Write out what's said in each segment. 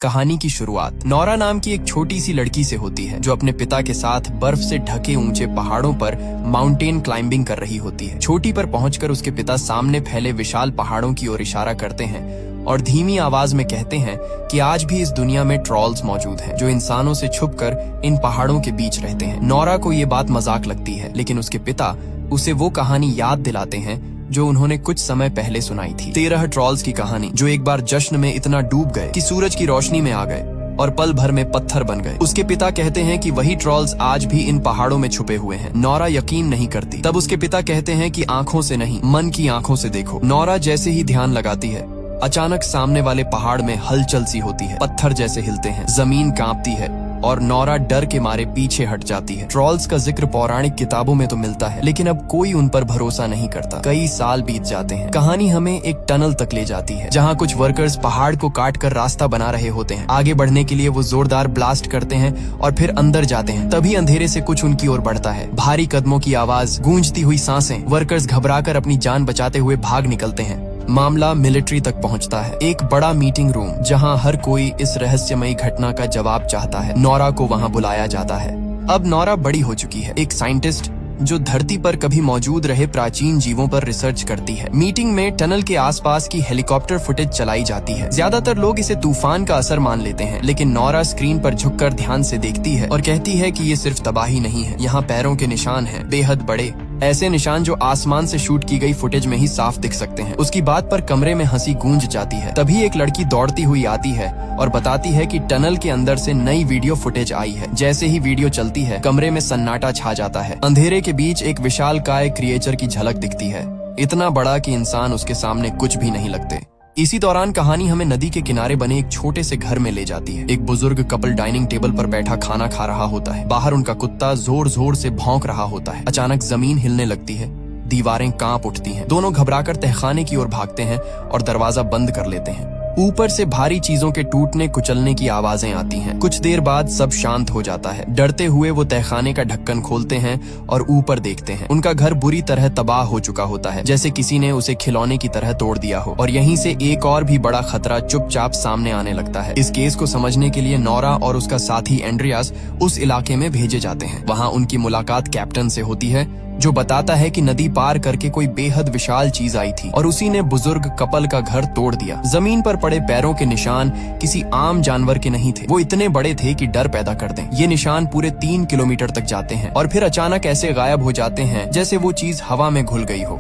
कहानी की शुरुआत नौरा नाम की एक छोटी सी लड़की से होती है जो अपने पिता के साथ बर्फ से ढके ऊंचे पहाड़ों पर माउंटेन क्लाइंबिंग कर रही होती है। छोटी पर पहुंचकर उसके पिता सामने फैले विशाल पहाड़ों की ओर इशारा करते हैं और धीमी आवाज में कहते हैं कि आज भी इस दुनिया में ट्रॉल्स मौजूद हैं जो इंसानों से छुपकर इन पहाड़ों के बीच रहते हैं। नौरा को ये बात मजाक लगती है, लेकिन उसके पिता उसे वो कहानी याद दिलाते हैं जो उन्होंने कुछ समय पहले सुनाई थी। 13 ट्रॉल्स की कहानी जो एक बार जश्न में इतना डूब गए कि सूरज की रोशनी में आ गए और पल भर में पत्थर बन गए। उसके पिता कहते हैं कि वही ट्रॉल्स आज भी इन पहाड़ों में छुपे हुए हैं। नौरा यकीन नहीं करती। तब उसके पिता कहते हैं कि आंखों से नहीं, मन की आंखों से देखो। नौरा जैसे ही ध्यान लगाती है, अचानक सामने वाले पहाड़ में हलचल सी होती है। पत्थर जैसे हिलते हैं, जमीन कांपती है और नौरा डर के मारे पीछे हट जाती है। ट्रॉल्स का जिक्र पौराणिक किताबों में तो मिलता है, लेकिन अब कोई उन पर भरोसा नहीं करता। कई साल बीत जाते हैं। कहानी हमें एक टनल तक ले जाती है जहां कुछ वर्कर्स पहाड़ को काट कर रास्ता बना रहे होते हैं। आगे बढ़ने के लिए वो जोरदार ब्लास्ट करते हैं और फिर अंदर जाते हैं। तभी अंधेरे से कुछ उनकी ओर बढ़ता है। भारी कदमों की आवाज, गूंजती हुई सांसें। वर्कर्स घबराकर अपनी जान बचाते हुए भाग निकलते हैं। मामला मिलिट्री तक पहुंचता है। एक बड़ा मीटिंग रूम जहां हर कोई इस रहस्यमयी घटना का जवाब चाहता है। नौरा को वहां बुलाया जाता है। अब नौरा बड़ी हो चुकी है, एक साइंटिस्ट जो धरती पर कभी मौजूद रहे प्राचीन जीवों पर रिसर्च करती है। मीटिंग में टनल के आसपास की हेलीकॉप्टर फुटेज चलाई जाती है। ज्यादातर लोग इसे तूफान का असर मान लेते हैं, लेकिन नौरा स्क्रीन पर झुककर ध्यान से देखती है और कहती है कि ये सिर्फ तबाही नहीं है, यहाँ पैरों के निशान हैं, बेहद बड़े, ऐसे निशान जो आसमान से शूट की गई फुटेज में ही साफ दिख सकते हैं। उसकी बात पर कमरे में हंसी गूंज जाती है। तभी एक लड़की दौड़ती हुई आती है और बताती है कि टनल के अंदर से नई वीडियो फुटेज आई है। जैसे ही वीडियो चलती है, कमरे में सन्नाटा छा जाता है। अंधेरे के बीच एक विशालकाय क्रिएचर की झलक दिखती है, इतना बड़ा कि इंसान उसके सामने कुछ भी नहीं लगते। इसी दौरान कहानी हमें नदी के किनारे बने एक छोटे से घर में ले जाती है। एक बुजुर्ग कपल डाइनिंग टेबल पर बैठा खाना खा रहा होता है। बाहर उनका कुत्ता जोर जोर से भौंक रहा होता है। अचानक जमीन हिलने लगती है, दीवारें कांप उठती हैं। दोनों घबराकर तहखाने की ओर भागते हैं और दरवाजा बंद कर लेते हैं। ऊपर से भारी चीजों के टूटने कुचलने की आवाजें आती हैं। कुछ देर बाद सब शांत हो जाता है। डरते हुए वो तहखाने का ढक्कन खोलते हैं और ऊपर देखते हैं। उनका घर बुरी तरह तबाह हो चुका होता है, जैसे किसी ने उसे खिलौने की तरह तोड़ दिया हो। और यहीं से एक और भी बड़ा खतरा चुपचाप सामने आने लगता है। इस केस को समझने के लिए नौरा और उसका साथी एंड्रियास उस इलाके में भेजे जाते हैं। वहाँ उनकी मुलाकात कैप्टन से होती है, जो बताता है कि नदी पार करके कोई बेहद विशाल चीज आई थी और उसी ने बुजुर्ग कपल का घर तोड़ दिया। जमीन पर पड़े पैरों के निशान किसी आम जानवर के नहीं थे। वो इतने बड़े थे कि डर पैदा कर दें। ये निशान पूरे 3 किलोमीटर तक जाते हैं और फिर अचानक ऐसे गायब हो जाते हैं जैसे वो चीज हवा में घुल गई हो।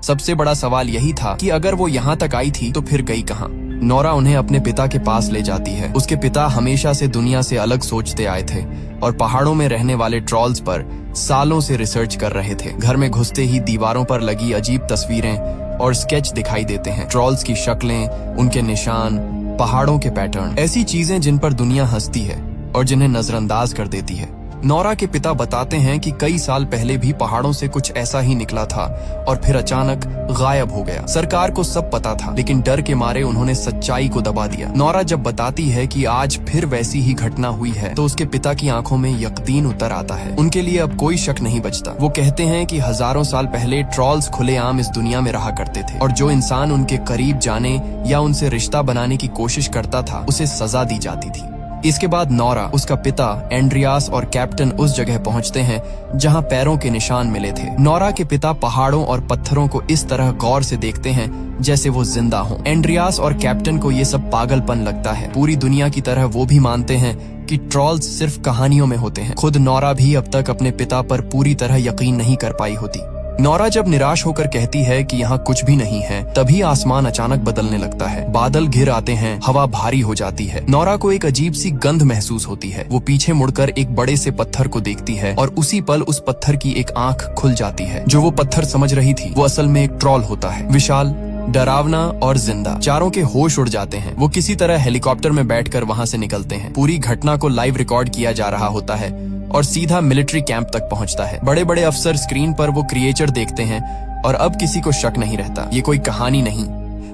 सबसे बड़ा सवाल यही था कि अगर वो यहाँ तक आई थी तो फिर गई कहाँ। नौरा उन्हें अपने पिता के पास ले जाती है। उसके पिता हमेशा से दुनिया से अलग सोचते आए थे और पहाड़ों में रहने वाले ट्रॉल्स पर सालों से रिसर्च कर रहे थे। घर में घुसते ही दीवारों पर लगी अजीब तस्वीरें और स्केच दिखाई देते हैं। ट्रॉल्स की शक्लें, उनके निशान, पहाड़ों के पैटर्न, ऐसी चीजें जिन पर दुनिया हंसती है और जिन्हें नजरअंदाज कर देती है। नौरा के पिता बताते हैं कि कई साल पहले भी पहाड़ों से कुछ ऐसा ही निकला था और फिर अचानक गायब हो गया। सरकार को सब पता था, लेकिन डर के मारे उन्होंने सच्चाई को दबा दिया। नौरा जब बताती है कि आज फिर वैसी ही घटना हुई है, तो उसके पिता की आंखों में यकीन उतर आता है। उनके लिए अब कोई शक नहीं बचता। वो कहते हैं कि हजारों साल पहले ट्रॉल्स खुलेआम इस दुनिया में रहा करते थे और जो इंसान उनके करीब जाने या उनसे रिश्ता बनाने की कोशिश करता था, उसे सजा दी जाती थी। इसके बाद नौरा, उसका पिता एंड्रियास और कैप्टन उस जगह पहुंचते हैं जहां पैरों के निशान मिले थे। नौरा के पिता पहाड़ों और पत्थरों को इस तरह गौर से देखते हैं जैसे वो जिंदा हों। एंड्रियास और कैप्टन को ये सब पागलपन लगता है। पूरी दुनिया की तरह वो भी मानते हैं कि ट्रॉल्स सिर्फ कहानियों में होते हैं। खुद नौरा भी अब तक अपने पिता पर पूरी तरह यकीन नहीं कर पाई होती। नौरा जब निराश होकर कहती है कि यहाँ कुछ भी नहीं है, तभी आसमान अचानक बदलने लगता है। बादल घिर आते हैं, हवा भारी हो जाती है। नौरा को एक अजीब सी गंध महसूस होती है। वो पीछे मुड़कर एक बड़े से पत्थर को देखती है और उसी पल उस पत्थर की एक आंख खुल जाती है। जो वो पत्थर समझ रही थी, वो असल में एक ट्रॉल होता है, विशाल, डरावना और जिंदा। चारों के होश उड़ जाते हैं। वो किसी तरह हेलीकॉप्टर में बैठकर वहाँ से निकलते हैं। पूरी घटना को लाइव रिकॉर्ड किया जा रहा होता है और सीधा मिलिट्री कैंप तक पहुंचता है। बड़े बड़े अफसर स्क्रीन पर वो क्रिएचर देखते हैं और अब किसी को शक नहीं रहता। ये कोई कहानी नहीं,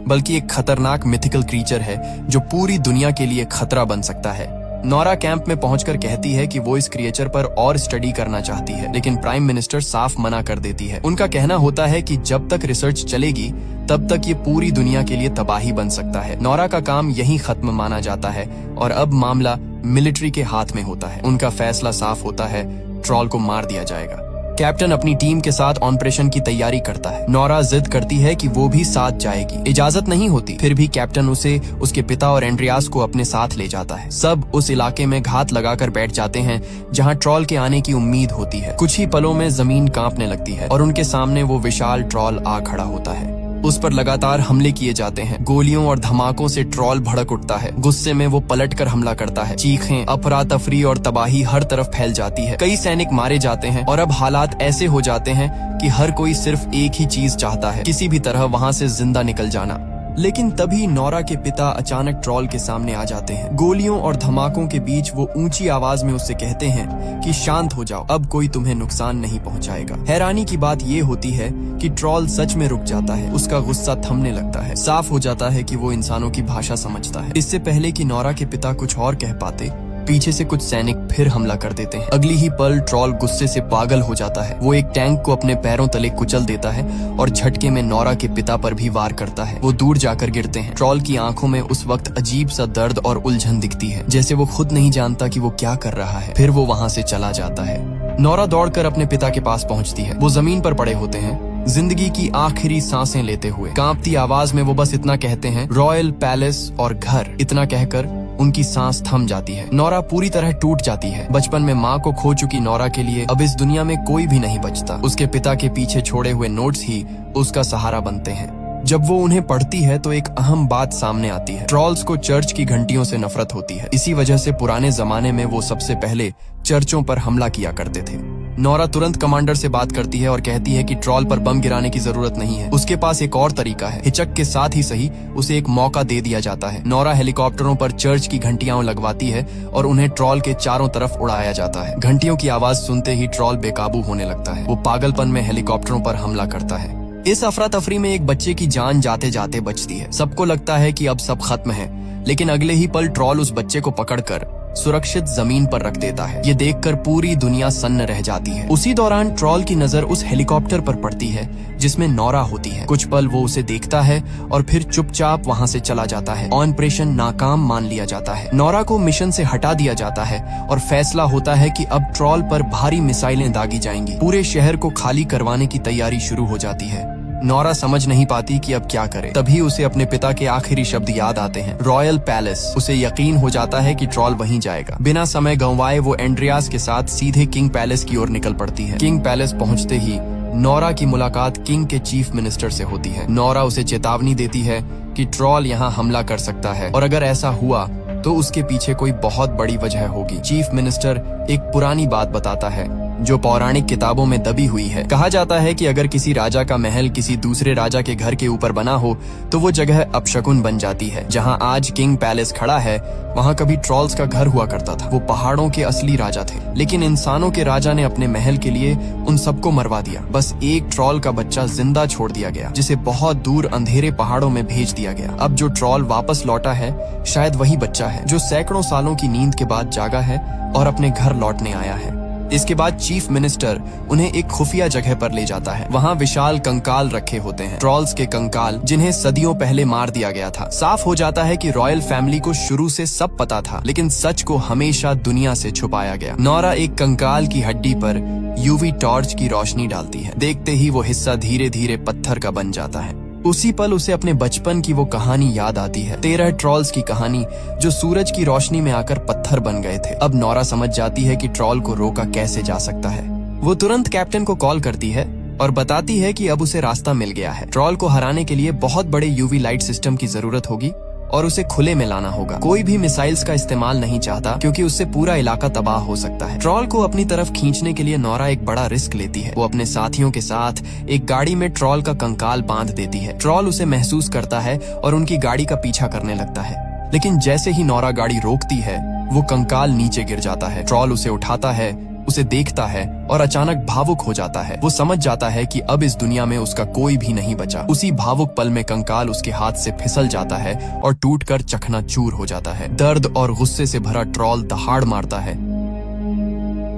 बल्कि एक खतरनाक मिथिकल क्रीचर है जो पूरी दुनिया के लिए खतरा बन सकता है। नोरा कैंप में पहुंचकर कहती है कि वो इस क्रिएचर पर और स्टडी करना चाहती है, लेकिन प्राइम मिनिस्टर साफ मना कर देती है। उनका कहना होता है कि जब तक रिसर्च चलेगी तब तक ये पूरी दुनिया के लिए तबाही बन सकता है। नोरा का काम यहीं खत्म माना जाता है और अब मामला मिलिट्री के हाथ में होता है। उनका फैसला साफ होता है, ट्रॉल को मार दिया जाएगा। कैप्टन अपनी टीम के साथ ऑपरेशन की तैयारी करता है। नोरा जिद करती है कि वो भी साथ जाएगी। इजाजत नहीं होती, फिर भी कैप्टन उसे उसके पिता और एंड्रियास को अपने साथ ले जाता है। सब उस इलाके में घात लगाकर बैठ जाते हैं जहां ट्रॉल के आने की उम्मीद होती है। कुछ ही पलों में जमीन कांपने लगती है और उनके सामने वो विशाल ट्रॉल आ खड़ा होता है। उस पर लगातार हमले किए जाते हैं। गोलियों और धमाकों से ट्रॉल भड़क उठता है। गुस्से में वो पलटकर हमला करता है। चीखें, अफरा तफरी और तबाही हर तरफ फैल जाती है। कई सैनिक मारे जाते हैं और अब हालात ऐसे हो जाते हैं कि हर कोई सिर्फ एक ही चीज चाहता है, किसी भी तरह वहां से जिंदा निकल जाना। लेकिन तभी नोरा के पिता अचानक ट्रॉल के सामने आ जाते हैं। गोलियों और धमाकों के बीच वो ऊंची आवाज में उससे कहते हैं कि शांत हो जाओ, अब कोई तुम्हें नुकसान नहीं पहुंचाएगा। हैरानी की बात ये होती है कि ट्रॉल सच में रुक जाता है। उसका गुस्सा थमने लगता है। साफ हो जाता है कि वो इंसानों की भाषा समझता है। इससे पहले कि नोरा के पिता कुछ और कह पाते, पीछे से कुछ सैनिक फिर हमला कर देते हैं। अगली ही पल ट्रॉल गुस्से से पागल हो जाता है। वो एक टैंक को अपने पैरों तले कुचल देता है और झटके में नोरा के पिता पर भी वार करता है। वो दूर जाकर गिरते हैं। ट्रॉल की आंखों में उस वक्त अजीब सा दर्द और उलझन दिखती है, जैसे वो खुद नहीं जानता कि वो क्या कर रहा है। फिर वो वहां से चला जाता है। नोरा दौड़कर अपने पिता के पास पहुंचती है। वो जमीन पर पड़े होते हैं, जिंदगी की आखिरी सांसें लेते हुए। कांपती आवाज में वो बस इतना कहते हैं, रॉयल पैलेस और घर। इतना कहकर उनकी सांस थम जाती है। नोरा पूरी तरह टूट जाती है। बचपन में माँ को खो चुकी नोरा के लिए अब इस दुनिया में कोई भी नहीं बचता। उसके पिता के पीछे छोड़े हुए नोट्स ही उसका सहारा बनते हैं। जब वो उन्हें पढ़ती है तो एक अहम बात सामने आती है। ट्रॉल्स को चर्च की घंटियों से नफरत होती है। इसी वजह से पुराने जमाने में वो सबसे पहले चर्चों पर हमला किया करते थे। नोरा तुरंत कमांडर से बात करती है और कहती है कि ट्रॉल पर बम गिराने की जरूरत नहीं है। उसके पास एक और तरीका है। हिचक के साथ ही सही उसे एक मौका दे दिया जाता है। नोरा हेलीकॉप्टरों पर चर्च की घंटियां लगवाती है और उन्हें ट्रॉल के चारों तरफ उड़ाया जाता है। घंटियों की आवाज सुनते ही ट्रॉल बेकाबू होने लगता है। वो पागलपन में हेलीकॉप्टरों पर हमला करता है। इस अफरा तफरी में एक बच्चे की जान जाते जाते बचती है। सबको लगता है कि अब सब खत्म है, लेकिन अगले ही पल ट्रॉल उस बच्चे को पकड़कर सुरक्षित जमीन पर रख देता है। ये देखकर पूरी दुनिया सन्न रह जाती है। उसी दौरान ट्रॉल की नजर उस हेलीकॉप्टर पर पड़ती है जिसमें नोरा होती है। कुछ पल वो उसे देखता है और फिर चुपचाप वहां से चला जाता है। ऑपरेशन नाकाम मान लिया जाता है। नोरा को मिशन से हटा दिया जाता है और फैसला होता है कि अब ट्रॉल पर भारी मिसाइलें दागी जाएंगी। पूरे शहर को खाली करवाने की तैयारी शुरू हो जाती है। नोरा समझ नहीं पाती कि अब क्या करे। तभी उसे अपने पिता के आखिरी शब्द याद आते हैं, रॉयल पैलेस। उसे यकीन हो जाता है कि ट्रॉल वहीं जाएगा। बिना समय गंवाए वो एंड्रियास के साथ सीधे किंग पैलेस की ओर निकल पड़ती है। किंग पैलेस पहुंचते ही नोरा की मुलाकात किंग के चीफ मिनिस्टर से होती है। नोरा उसे चेतावनी देती है कि ट्रॉल यहाँ हमला कर सकता है और अगर ऐसा हुआ तो उसके पीछे कोई बहुत बड़ी वजह होगी। चीफ मिनिस्टर एक पुरानी बात बताता है जो पौराणिक किताबों में दबी हुई है। कहा जाता है कि अगर किसी राजा का महल किसी दूसरे राजा के घर के ऊपर बना हो तो वो जगह अपशकुन बन जाती है। जहां आज किंग पैलेस खड़ा है वहां कभी ट्रॉल्स का घर हुआ करता था। वो पहाड़ों के असली राजा थे, लेकिन इंसानों के राजा ने अपने महल के लिए उन सबको मरवा दिया। बस एक ट्रॉल का बच्चा जिंदा छोड़ दिया गया, जिसे बहुत दूर अंधेरे पहाड़ों में भेज दिया गया। अब जो ट्रॉल वापस लौटा है शायद वही बच्चा है जो सैकड़ों सालों की नींद के बाद जागा है और अपने घर लौटने आया है। इसके बाद चीफ मिनिस्टर उन्हें एक खुफिया जगह पर ले जाता है। वहाँ विशाल कंकाल रखे होते हैं, ट्रॉल्स के कंकाल जिन्हें सदियों पहले मार दिया गया था। साफ हो जाता है कि रॉयल फैमिली को शुरू से सब पता था, लेकिन सच को हमेशा दुनिया से छुपाया गया। नोरा एक कंकाल की हड्डी पर यूवी टॉर्च की रोशनी डालती है। देखते ही वो हिस्सा धीरे धीरे पत्थर का बन जाता है। उसी पल उसे अपने बचपन की वो कहानी याद आती है, 13 ट्रॉल्स की कहानी जो सूरज की रोशनी में आकर पत्थर बन गए थे। अब नोरा समझ जाती है कि ट्रॉल को रोका कैसे जा सकता है। वो तुरंत कैप्टन को कॉल करती है और बताती है कि अब उसे रास्ता मिल गया है। ट्रॉल को हराने के लिए बहुत बड़े यूवी लाइट सिस्टम की जरूरत होगी और उसे खुले में लाना होगा। कोई भी मिसाइल्स का इस्तेमाल नहीं चाहता क्योंकि उससे पूरा इलाका तबाह हो सकता है। ट्रॉल को अपनी तरफ खींचने के लिए नोरा एक बड़ा रिस्क लेती है। वो अपने साथियों के साथ एक गाड़ी में ट्रॉल का कंकाल बांध देती है। ट्रॉल उसे महसूस करता है और उनकी गाड़ी का पीछा करने लगता है, लेकिन जैसे ही नोरा गाड़ी रोकती है वो कंकाल नीचे गिर जाता है। ट्रॉल उसे उठाता है उसे देखता है और अचानक भावुक हो जाता है। वो समझ जाता है कि अब इस दुनिया में उसका कोई भी नहीं बचा। उसी भावुक पल में कंकाल उसके हाथ से फिसल जाता है और टूटकर चकनाचूर हो जाता है। दर्द और गुस्से से भरा ट्रॉल दहाड़ मारता है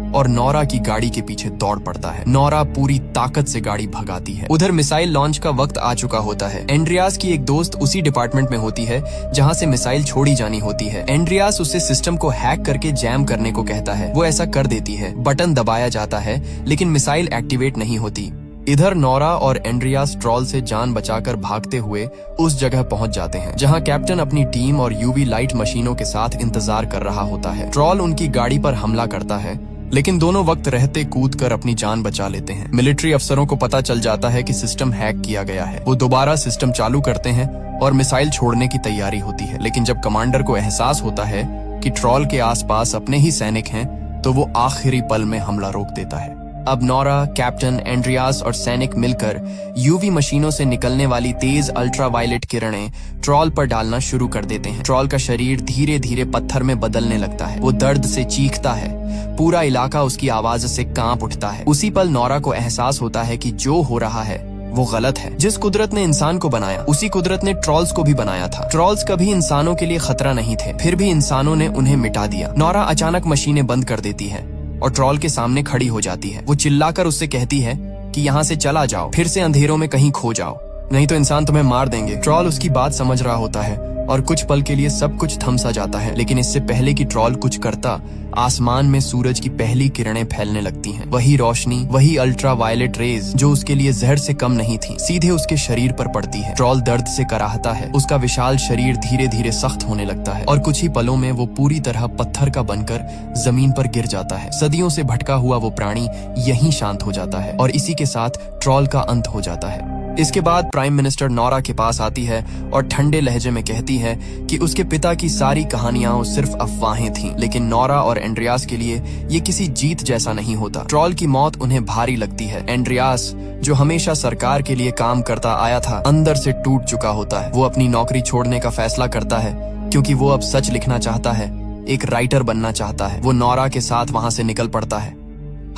और नोरा की गाड़ी के पीछे दौड़ पड़ता है। नोरा पूरी ताकत से गाड़ी भगाती है। उधर मिसाइल लॉन्च का वक्त आ चुका होता है। एंड्रियास की एक दोस्त उसी डिपार्टमेंट में होती है जहां से मिसाइल छोड़ी जानी होती है। एंड्रियास उसे सिस्टम को हैक करके जैम करने को कहता है। वो ऐसा कर देती है। बटन दबाया जाता है लेकिन मिसाइल एक्टिवेट नहीं होती। इधर नोरा और एंड्रियास ट्रॉल से जान बचाकर भागते हुए उस जगह पहुंच जाते हैं जहां कैप्टन अपनी टीम और यूवी लाइट मशीनों के साथ इंतजार कर रहा होता है। ट्रॉल उनकी गाड़ी पर हमला करता है लेकिन दोनों वक्त रहते कूदकर अपनी जान बचा लेते हैं। मिलिट्री अफसरों को पता चल जाता है कि सिस्टम हैक किया गया है। वो दोबारा सिस्टम चालू करते हैं और मिसाइल छोड़ने की तैयारी होती है। लेकिन जब कमांडर को एहसास होता है कि ट्रॉल के आसपास अपने ही सैनिक हैं, तो वो आखिरी पल में हमला रोक देता है। अब नोरा, कैप्टन, एंड्रियास और सैनिक मिलकर यूवी मशीनों से निकलने वाली तेज अल्ट्रावायलेट किरणें ट्रॉल पर डालना शुरू कर देते हैं। ट्रॉल का शरीर धीरे धीरे पत्थर में बदलने लगता है। वो दर्द से चीखता है। पूरा इलाका उसकी आवाज से कांप उठता है। उसी पल नोरा को एहसास होता है कि जो हो रहा है वो गलत है। जिस कुदरत ने इंसान को बनाया, उसी कुदरत ने ट्रॉल्स को भी बनाया था। ट्रॉल्स कभी इंसानों के लिए खतरा नहीं थे, फिर भी इंसानों ने उन्हें मिटा दिया। नोरा अचानक मशीनें बंद कर देती है और ट्रॉल के सामने खड़ी हो जाती है। वो चिल्लाकर उससे कहती है कि यहाँ से चला जाओ, फिर से अंधेरों में कहीं खो जाओ, नहीं तो इंसान तुम्हें मार देंगे। ट्रॉल उसकी बात समझ रहा होता है और कुछ पल के लिए सब कुछ थम सा जाता है। लेकिन इससे पहले कि ट्रॉल कुछ करता, आसमान में सूरज की पहली किरणें फैलने लगती हैं। वही रोशनी, वही अल्ट्रावायलेट रेज जो उसके लिए जहर से कम नहीं थी, सीधे उसके शरीर पर पड़ती है। ट्रॉल दर्द से कराहता है। उसका विशाल शरीर धीरे धीरे सख्त होने लगता है और कुछ ही पलों में वो पूरी तरह पत्थर का बनकर जमीन पर गिर जाता है। सदियों से भटका हुआ वो प्राणी यहीं शांत हो जाता है और इसी के साथ ट्रॉल का अंत हो जाता है। इसके बाद प्राइम मिनिस्टर नोरा के पास आती है और ठंडे लहजे में कहती है कि उसके पिता की सारी कहानियां सिर्फ अफवाहें थीं। लेकिन नोरा और एंड्रियास के लिए ये किसी जीत जैसा नहीं होता। ट्रॉल की मौत उन्हें भारी लगती है। एंड्रियास, जो हमेशा सरकार के लिए काम करता आया था, अंदर से टूट चुका होता है। वो अपनी नौकरी छोड़ने का फैसला करता है क्योंकि वो अब सच लिखना चाहता है, एक राइटर बनना चाहता है। वो नोरा के साथ वहां से निकल पड़ता है।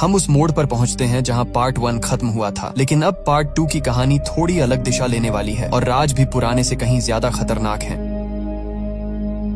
हम उस मोड़ पर पहुंचते हैं जहां पार्ट 1 खत्म हुआ था, लेकिन अब पार्ट 2 की कहानी थोड़ी अलग दिशा लेने वाली है और राज भी पुराने से कहीं ज्यादा खतरनाक है।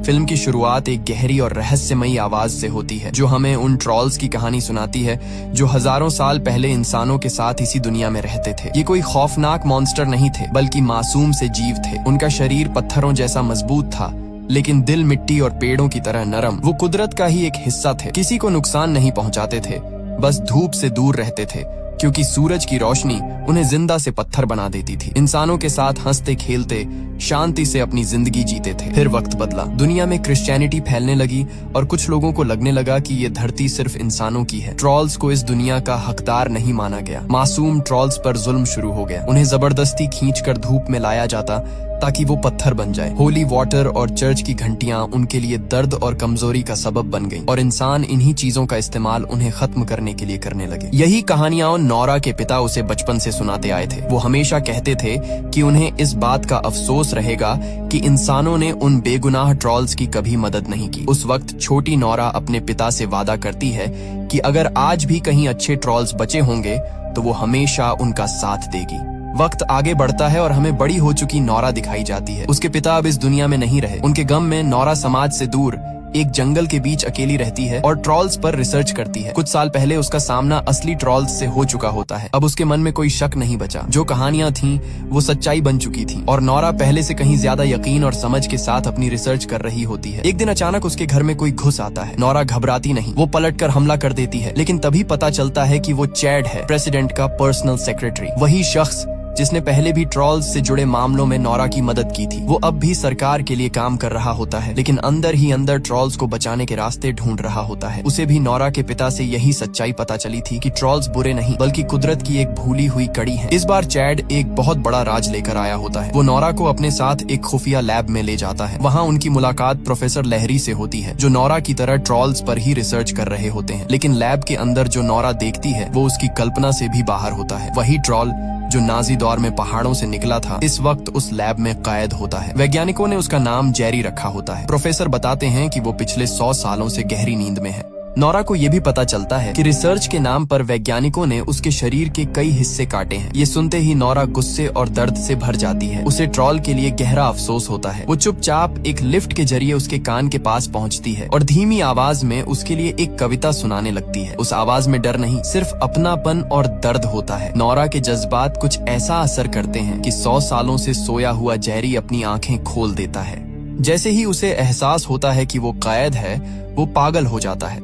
फिल्म की शुरुआत एक गहरी और रहस्यमयी आवाज से होती है जो हमें उन ट्रॉल्स की कहानी सुनाती है जो हजारों साल पहले इंसानों के साथ इसी दुनिया में रहते थे। ये कोई खौफनाक मॉन्स्टर नहीं थे, बल्कि मासूम से जीव थे। उनका शरीर पत्थरों जैसा मजबूत था, लेकिन दिल मिट्टी और पेड़ों की तरह नरम। वो कुदरत का ही एक हिस्सा थे। किसी को नुकसान नहीं पहुंचाते थे, बस धूप से दूर रहते थे क्योंकि सूरज की रोशनी उन्हें जिंदा से पत्थर बना देती थी। इंसानों के साथ हंसते खेलते शांति से अपनी जिंदगी जीते थे। फिर वक्त बदला। दुनिया में क्रिश्चियनिटी फैलने लगी और कुछ लोगों को लगने लगा कि ये धरती सिर्फ इंसानों की है। ट्रॉल्स को इस दुनिया का हकदार नहीं माना गया। मासूम ट्रॉल्स पर जुल्म शुरू हो गया। उन्हें जबरदस्ती खींचकर धूप में लाया जाता ताकि वो पत्थर बन जाए। होली वाटर और चर्च की घंटियां उनके लिए दर्द और कमजोरी का सबब बन गईं और इंसान इन्हीं चीजों का इस्तेमाल उन्हें खत्म करने के लिए करने लगे। यही कहानियां नोरा के पिता उसे बचपन से सुनाते आए थे। वो हमेशा कहते थे कि उन्हें इस बात का अफसोस रहेगा कि इंसानों ने उन बेगुनाह ट्रॉल्स की कभी मदद नहीं की। उस वक्त छोटी नोरा अपने पिता से वादा करती है कि अगर आज भी कहीं अच्छे ट्रॉल्स बचे होंगे तो वो हमेशा उनका साथ देगी। वक्त आगे बढ़ता है और हमें बड़ी हो चुकी नोरा दिखाई जाती है। उसके पिता अब इस दुनिया में नहीं रहे। उनके गम में नोरा समाज से दूर एक जंगल के बीच अकेली रहती है और ट्रॉल्स पर रिसर्च करती है। कुछ साल पहले उसका सामना असली ट्रॉल्स से हो चुका होता है। अब उसके मन में कोई शक नहीं बचा। जो कहानियां थीं वो सच्चाई बन चुकी थी और नोरा पहले से कहीं ज्यादा यकीन और समझ के साथ अपनी रिसर्च कर रही होती है। एक दिन अचानक उसके घर में कोई घुस आता है। नोरा घबराती नहीं, वो पलटकर हमला कर देती है। लेकिन तभी पता चलता है कि वो चैड है, प्रेसिडेंट का पर्सनल सेक्रेटरी। वही शख्स जिसने पहले भी ट्रॉल्स से जुड़े मामलों में नोरा की मदद की थी। वो अब भी सरकार के लिए काम कर रहा होता है, लेकिन अंदर ही अंदर ट्रॉल्स को बचाने के रास्ते ढूंढ रहा होता है। उसे भी नोरा के पिता से यही सच्चाई पता चली थी कि ट्रॉल्स बुरे नहीं बल्कि कुदरत की एक भूली हुई कड़ी है। इस बार चैड एक बहुत बड़ा राज लेकर आया होता है। वो नोरा को अपने साथ एक खुफिया लैब में ले जाता है। वहाँ उनकी मुलाकात प्रोफेसर लहरी से होती है जो नोरा की तरह ट्रॉल्स पर ही रिसर्च कर रहे होते हैं। लेकिन लैब के अंदर जो नोरा देखती है वो उसकी कल्पना से भी बाहर होता है। वही ट्रॉल जो नाजी दौर में पहाड़ों से निकला था इस वक्त उस लैब में कैद होता है। वैज्ञानिकों ने उसका नाम जेरी रखा होता है। प्रोफेसर बताते हैं कि वो पिछले 100 सालों से गहरी नींद में है। नोरा को ये भी पता चलता है कि रिसर्च के नाम पर वैज्ञानिकों ने उसके शरीर के कई हिस्से काटे हैं। ये सुनते ही नोरा गुस्से और दर्द से भर जाती है। उसे ट्रॉल के लिए गहरा अफसोस होता है। वो चुपचाप एक लिफ्ट के जरिए उसके कान के पास पहुंचती है और धीमी आवाज में उसके लिए एक कविता सुनाने लगती है। उस आवाज में डर नहीं, सिर्फ अपनापन और दर्द होता है। नोरा के जज्बात कुछ ऐसा असर करते हैं कि 100 सालों से सोया हुआ जेरी अपनी आंखें खोल देता है। जैसे ही उसे एहसास होता है कि वो कैद है, वो पागल हो जाता है।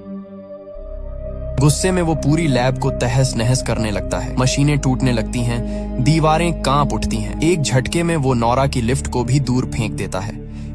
गुस्से में वो पूरी लैब को तहस नहस करने लगता है। मशीनें टूटने लगती हैं, दीवारें कांप उठती हैं। एक झटके में वो नोरा की लिफ्ट को भी दूर फेंक देता है,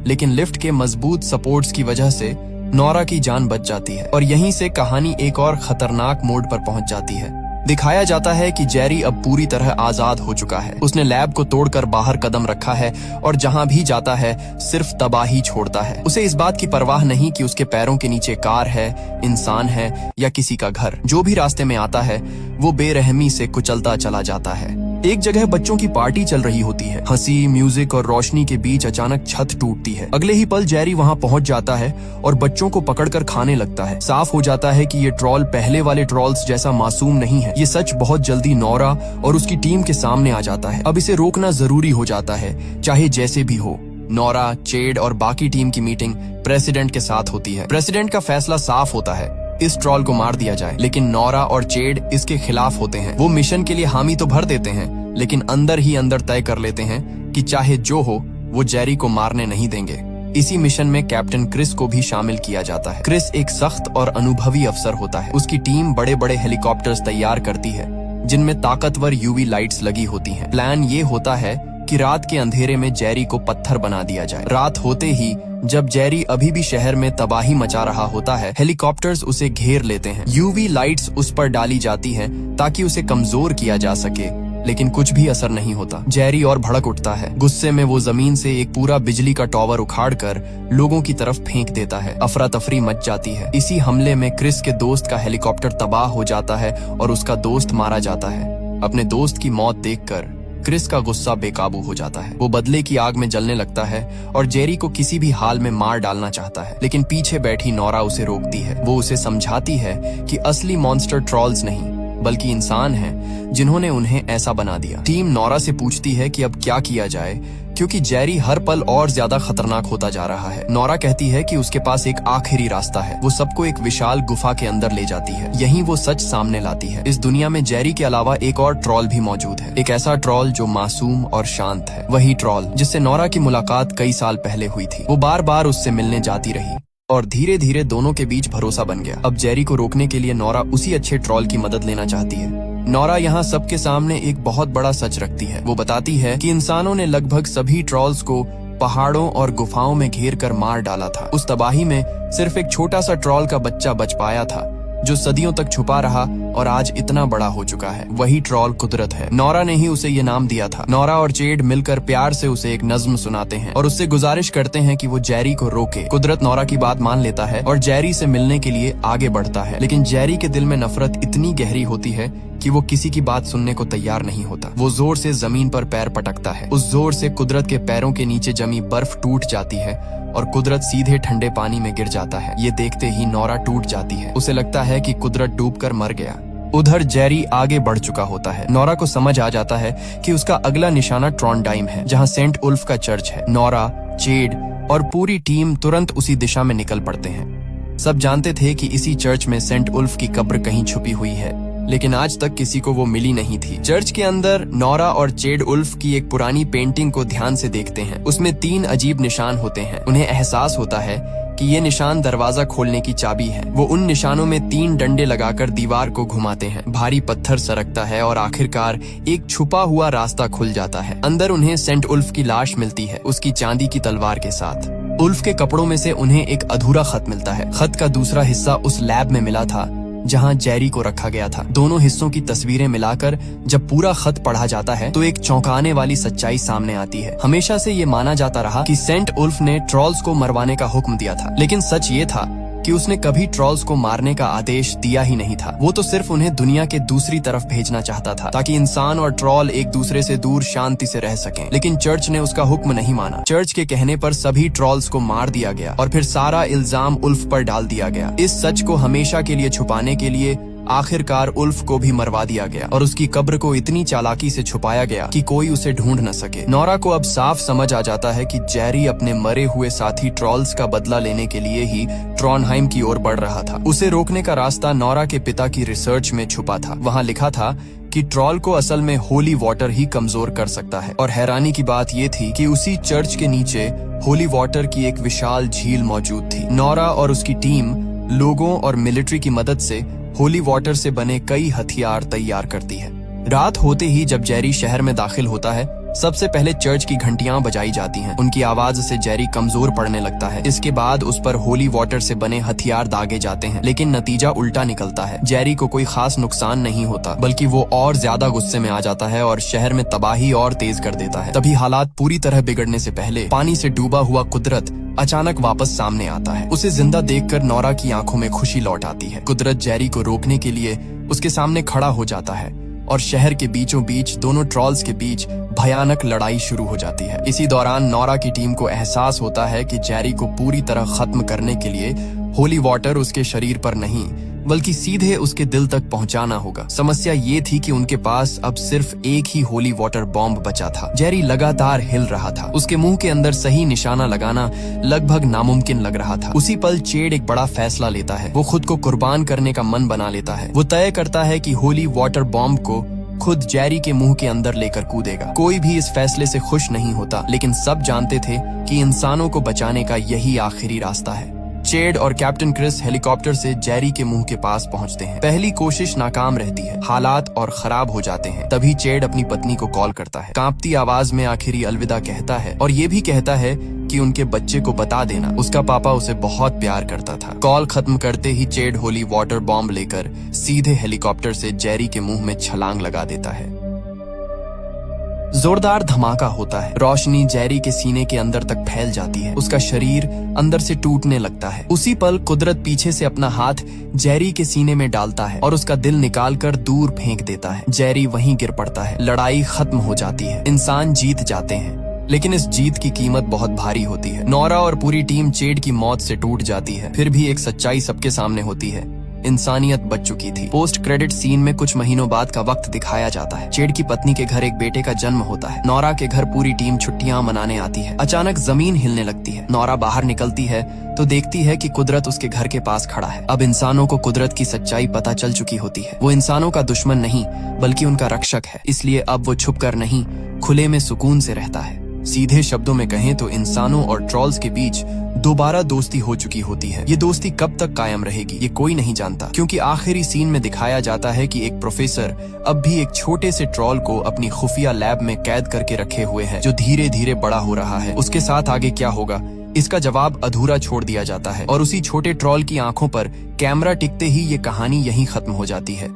लेकिन लिफ्ट के मजबूत सपोर्ट्स की वजह से नोरा की जान बच जाती है। और यहीं से कहानी एक और खतरनाक मोड़ पर पहुंच जाती है। दिखाया जाता है कि जेरी अब पूरी तरह आजाद हो चुका है। उसने लैब को तोड़कर बाहर कदम रखा है और जहां भी जाता है सिर्फ तबाही छोड़ता है। उसे इस बात की परवाह नहीं कि उसके पैरों के नीचे कार है, इंसान है या किसी का घर। जो भी रास्ते में आता है वो बेरहमी से कुचलता चला जाता है। एक जगह बच्चों की पार्टी चल रही होती है। हंसी, म्यूजिक और रोशनी के बीच अचानक छत टूटती है। अगले ही पल जेरी वहां पहुंच जाता है और बच्चों को पकड़कर खाने लगता है। साफ हो जाता है कि ये ट्रॉल पहले वाले ट्रॉल्स जैसा मासूम नहीं है। ये सच बहुत जल्दी नोरा और उसकी टीम के सामने आ जाता है। अब इसे रोकना जरूरी हो जाता है, चाहे जैसे भी हो। नोरा, चेड और बाकी टीम की मीटिंग प्रेसिडेंट के साथ होती है। प्रेसिडेंट का फैसला साफ होता है, इस ट्रॉल को मार दिया जाए। लेकिन नोरा और चेड इसके खिलाफ होते हैं। वो मिशन के लिए हामी तो भर देते हैं, लेकिन अंदर ही अंदर तय कर लेते हैं कि चाहे जो हो वो जेरी को मारने नहीं देंगे। इसी मिशन में कैप्टन क्रिस को भी शामिल किया जाता है। क्रिस एक सख्त और अनुभवी अफसर होता है। उसकी टीम बड़े बड़े हेलीकॉप्टर्स तैयार करती है, जिनमें ताकतवर यूवी लाइट्स लगी होती हैं। प्लान ये होता है कि रात के अंधेरे में जेरी को पत्थर बना दिया जाए। रात होते ही जब जेरी अभी भी शहर में तबाही मचा रहा होता है, हेलीकॉप्टर्स उसे घेर लेते हैं। यूवी लाइट्स उस पर डाली जाती हैं ताकि उसे कमजोर किया जा सके, लेकिन कुछ भी असर नहीं होता। जेरी और भड़क उठता है। गुस्से में वो जमीन से एक पूरा बिजली का टॉवर उखाड़कर लोगों की तरफ फेंक देता है। अफरा तफरी मच जाती है। इसी हमले में क्रिस के दोस्त का हेलीकॉप्टर तबाह हो जाता है और उसका दोस्त मारा जाता है। अपने दोस्त की मौत देखकर क्रिस का गुस्सा बेकाबू हो जाता है। वो बदले की आग में जलने लगता है और जेरी को किसी भी हाल में मार डालना चाहता है, लेकिन पीछे बैठी नोरा उसे रोकती है। वो उसे समझाती है कि असली मॉन्स्टर ट्रॉल्स नहीं बल्कि इंसान हैं, जिन्होंने उन्हें ऐसा बना दिया। टीम नोरा से पूछती है कि अब क्या किया जाए, क्योंकि जेरी हर पल और ज्यादा खतरनाक होता जा रहा है। नोरा कहती है कि उसके पास एक आखिरी रास्ता है। वो सबको एक विशाल गुफा के अंदर ले जाती है। यहीं वो सच सामने लाती है। इस दुनिया में जेरी के अलावा एक और ट्रॉल भी मौजूद है। एक ऐसा ट्रॉल जो मासूम और शांत है। वही ट्रॉल जिससे नोरा की मुलाकात कई साल पहले हुई थी। वो बार बार उससे मिलने जाती रही और धीरे धीरे दोनों के बीच भरोसा बन गया। अब जेरी को रोकने के लिए नोरा उसी अच्छे ट्रॉल की मदद लेना चाहती है। नोरा यहाँ सबके सामने एक बहुत बड़ा सच रखती है। वो बताती है कि इंसानों ने लगभग सभी ट्रॉल्स को पहाड़ों और गुफाओं में घेर कर मार डाला था। उस तबाही में सिर्फ एक छोटा सा ट्रॉल का बच्चा बच पाया था, जो सदियों तक छुपा रहा और आज इतना बड़ा हो चुका है। वही ट्रॉल कुदरत है। नोरा ने ही उसे ये नाम दिया था। नोरा और चेड मिलकर प्यार से उसे एक नज्म सुनाते हैं और उससे गुजारिश करते हैं कि वो जेरी को रोके। कुदरत नोरा की बात मान लेता है और जेरी से मिलने के लिए आगे बढ़ता है, लेकिन जेरी के दिल में नफरत इतनी गहरी होती है कि वो किसी की बात सुनने को तैयार नहीं होता। वो जोर से जमीन पर पैर पटकता है। उस जोर से कुदरत के पैरों के नीचे जमी बर्फ टूट जाती है और कुदरत सीधे ठंडे पानी में गिर जाता है। ये देखते ही नोरा टूट जाती है। उसे लगता है कि कुदरत डूबकर मर गया। उधर जेरी आगे बढ़ चुका होता है। नोरा को समझ आ जाता है कि उसका अगला निशाना ट्रॉन्डाइम है, जहाँ सेंट उल्फ का चर्च है। नोरा, चेड और पूरी टीम तुरंत उसी दिशा में निकल पड़ते हैं। सब जानते थे कि इसी चर्च में सेंट उल्फ की कब्र कहीं छुपी हुई है, लेकिन आज तक किसी को वो मिली नहीं थी। चर्च के अंदर नोरा और चेड उल्फ की एक पुरानी पेंटिंग को ध्यान से देखते हैं। उसमें 3 अजीब निशान होते हैं। उन्हें एहसास होता है कि ये निशान दरवाजा खोलने की चाबी है। वो उन निशानों में 3 डंडे लगाकर दीवार को घुमाते हैं। भारी पत्थर सरकता है और आखिरकार एक छुपा हुआ रास्ता खुल जाता है। अंदर उन्हें सेंट उल्फ की लाश मिलती है, उसकी चांदी की तलवार के साथ। उल्फ के कपड़ों में से उन्हें एक अधूरा खत मिलता है। खत का दूसरा हिस्सा उस लैब में मिला था जहां जेरी को रखा गया था। दोनों हिस्सों की तस्वीरें मिलाकर जब पूरा खत पढ़ा जाता है तो एक चौंकाने वाली सच्चाई सामने आती है। हमेशा से ये माना जाता रहा कि सेंट उल्फ ने ट्रॉल्स को मरवाने का हुक्म दिया था, लेकिन सच ये था कि उसने कभी ट्रॉल्स को मारने का आदेश दिया ही नहीं था। वो तो सिर्फ उन्हें दुनिया के दूसरी तरफ भेजना चाहता था ताकि इंसान और ट्रॉल एक दूसरे से दूर शांति से रह सकें। लेकिन चर्च ने उसका हुक्म नहीं माना। चर्च के कहने पर सभी ट्रॉल्स को मार दिया गया और फिर सारा इल्जाम उल्फ पर डाल दिया गया। इस सच को हमेशा के लिए छुपाने के लिए आखिरकार उल्फ को भी मरवा दिया गया और उसकी कब्र को इतनी चालाकी से छुपाया गया कि कोई उसे ढूंढ न सके। नोरा को अब साफ समझ आ जाता है कि जेरी अपने मरे हुए साथी ट्रॉल्स का बदला लेने के लिए ही ट्रॉनहाइम की ओर बढ़ रहा था। उसे रोकने का रास्ता नोरा के पिता की रिसर्च में छुपा था। वहाँ लिखा था कि ट्रॉल को असल में होली वाटर ही कमजोर कर सकता है। और हैरानी की बात ये थी कि उसी चर्च के नीचे होली वाटर की एक विशाल झील मौजूद थी। नोरा और उसकी टीम लोगों और मिलिट्री की मदद से होली वाटर से बने कई हथियार तैयार करती है। रात होते ही जब जेरी शहर में दाखिल होता है, सबसे पहले चर्च की घंटियां बजाई जाती हैं। उनकी आवाज से जेरी कमजोर पड़ने लगता है। इसके बाद उस पर होली वाटर से बने हथियार दागे जाते हैं, लेकिन नतीजा उल्टा निकलता है। जेरी को कोई खास नुकसान नहीं होता, बल्कि वो और ज्यादा गुस्से में आ जाता है और शहर में तबाही और तेज कर देता है। तभी हालात पूरी तरह बिगड़ने से पहले पानी से डूबा हुआ कुदरत अचानक वापस सामने आता है। उसे जिंदा देखकर नोरा की आंखों में खुशी लौट आती है। कुदरत जेरी को रोकने के लिए उसके सामने खड़ा हो जाता है और शहर के बीचों बीच दोनों ट्रॉल्स के बीच भयानक लड़ाई शुरू हो जाती है। इसी दौरान नोरा की टीम को एहसास होता है कि जेरी को पूरी तरह खत्म करने के लिए होली वाटर उसके शरीर पर नहीं बल्कि सीधे उसके दिल तक पहुंचाना होगा। समस्या ये थी कि उनके पास अब सिर्फ एक ही होली वाटर बॉम्ब बचा था। जेरी लगातार हिल रहा था। उसके मुंह के अंदर सही निशाना लगाना लगभग नामुमकिन लग रहा था। उसी पल चेड एक बड़ा फैसला लेता है। वो खुद को कुर्बान करने का मन बना लेता है। वो तय करता है कि होली वाटर बॉम्ब को खुद जेरी के मुंह के अंदर लेकर कूदेगा। कोई भी इस फैसले से खुश नहीं होता, लेकिन सब जानते थे कि इंसानों को बचाने का यही आखिरी रास्ता है। चेड और कैप्टन क्रिस हेलीकॉप्टर से जेरी के मुंह के पास पहुंचते हैं। पहली कोशिश नाकाम रहती है। हालात और खराब हो जाते हैं। तभी चेड अपनी पत्नी को कॉल करता है। कांपती आवाज में आखिरी अलविदा कहता है और ये भी कहता है कि उनके बच्चे को बता देना उसका पापा उसे बहुत प्यार करता था। कॉल खत्म करते ही चेड होली वाटर बॉम्ब लेकर सीधे हेलीकॉप्टर से जेरी के मुंह में छलांग लगा देता है। जोरदार धमाका होता है। रोशनी जेरी के सीने के अंदर तक फैल जाती है। उसका शरीर अंदर से टूटने लगता है। उसी पल कुदरत पीछे से अपना हाथ जेरी के सीने में डालता है और उसका दिल निकालकर दूर फेंक देता है। जेरी वहीं गिर पड़ता है। लड़ाई खत्म हो जाती है। इंसान जीत जाते हैं, लेकिन इस जीत की कीमत बहुत भारी होती है। नोरा और पूरी टीम चेड की मौत से टूट जाती है। फिर भी एक सच्चाई सबके सामने होती है। इंसानियत बच चुकी थी। पोस्ट क्रेडिट सीन में कुछ महीनों बाद का वक्त दिखाया जाता है। चेड की पत्नी के घर एक बेटे का जन्म होता है। नोरा के घर पूरी टीम छुट्टियां मनाने आती है। अचानक जमीन हिलने लगती है। नोरा बाहर निकलती है तो देखती है कि कुदरत उसके घर के पास खड़ा है। अब इंसानों को कुदरत की सच्चाई पता चल चुकी होती है। वो इंसानों का दुश्मन नहीं बल्कि उनका रक्षक है। इसलिए अब वो छुप कर नहीं, खुले में सुकून से रहता है। सीधे शब्दों में कहें तो इंसानों और ट्रॉल्स के बीच दोबारा दोस्ती हो चुकी होती है। ये दोस्ती कब तक कायम रहेगी ये कोई नहीं जानता, क्योंकि आखिरी सीन में दिखाया जाता है कि एक प्रोफेसर अब भी एक छोटे से ट्रॉल को अपनी खुफिया लैब में कैद करके रखे हुए है, जो धीरे धीरे बड़ा हो रहा है। उसके साथ आगे क्या होगा इसका जवाब अधूरा छोड़ दिया जाता है और उसी छोटे ट्रॉल की आंखों पर कैमरा टिकते ही ये कहानी यहीं खत्म हो जाती है।